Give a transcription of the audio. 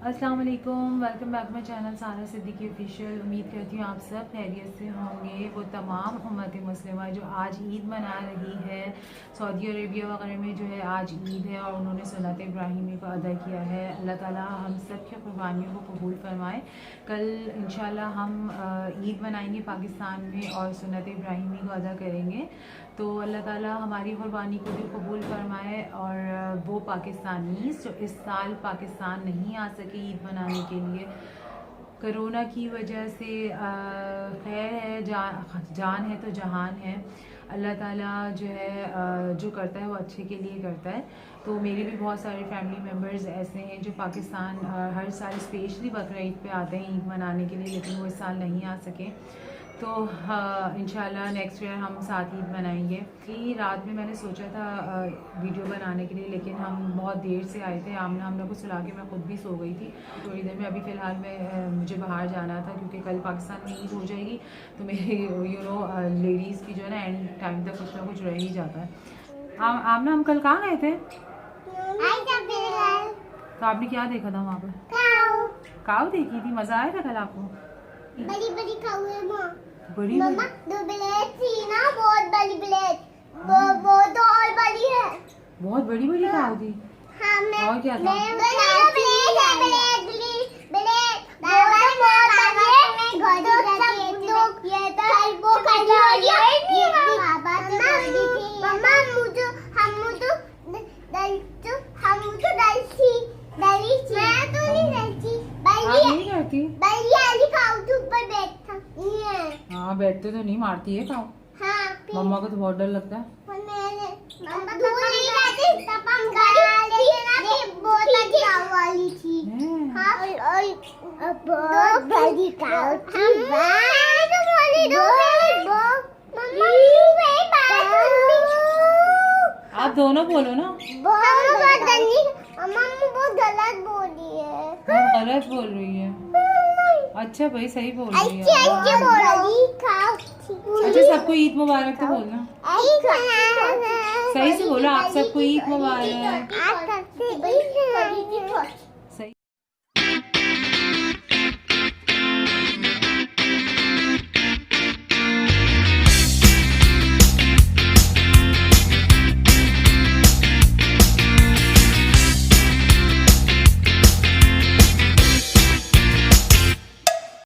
अस्सलाम वालेकुम, welcome back my channel सारा सिद्दीकी ऑफिशियल। उम्मीद करती हूँ आप सब खैरियत से होंगे। वो तमाम उम्मत मुस्लिमा जो आज ईद मना रही है, सऊदी अरेबिया वगैरह में जो है आज ईद है और उन्होंने सुन्नत इब्राहिमी को अदा किया है। अल्लाह ताला हम सब की कुर्बानियों को कबूल फरमाए। कल इंशाल्लाह हम ईद मनाएंगे पाकिस्तान में और सुन्नत इब्राहिमी को अदा करेंगे। तो अल्लाह ताला हमारी कुर्बानी को भी कबूल फरमाए और वो पाकिस्तानी जो इस साल पाकिस्तान नहीं आ सके ईद मनाने के लिए, कोरोना की वजह से खैर है, जान है तो जहान है। अल्लाह ताला जो है जो करता है वो अच्छे के लिए करता है। तो मेरे भी बहुत सारे फैमिली मेम्बर्स ऐसे हैं जो पाकिस्तान हर साल स्पेशली बकरा ईद पे आते हैं ईद मनाने के लिए, लेकिन वो इस साल नहीं आ सके। तो इंशाल्लाह नेक्स्ट ईयर हम साथ ईद मनाएंगे। कि रात में मैंने सोचा था वीडियो बनाने के लिए, लेकिन हम बहुत देर से आए थे। आमना हमने को सुला के मैं खुद भी सो गई थी थोड़ी देर में। अभी फ़िलहाल मैं मुझे बाहर जाना था क्योंकि कल पाकिस्तान में ईद हो जाएगी, तो मेरे लेडीज़ की जो है ना एंड टाइम तक कुछ ना कुछ रह ही जाता है। आमना हम कल कहाँ गए थे? तो आपने क्या देखा था वहाँ पर? काऊ देखी थी। मज़ा आया था कल आपको? बड़ी बड़ी काऊ है माँ। बड़ी मम्मा दो ब्लेड थी ना, बहुत बड़ी ब्लेड, वो तो और बड़ी है। बहुत बड़ी बड़ी काऊ थी। हाँ मैं और क्या था? हाँ बैठते तो नहीं, मारती है काऊ। मम्मा को तो बहुत डर लगता है। वाली थी। हाँ और बहुत बड़ी काऊ थी। आप दोनों बोलो ना। बहुत गलत बोली है। हाँ गलत बोल रही है। अच्छा भाई सही बोल रही है। अच्छा सबको ईद मुबारक तो बोलना। सही से बोलो, आप सबको ईद मुबारक।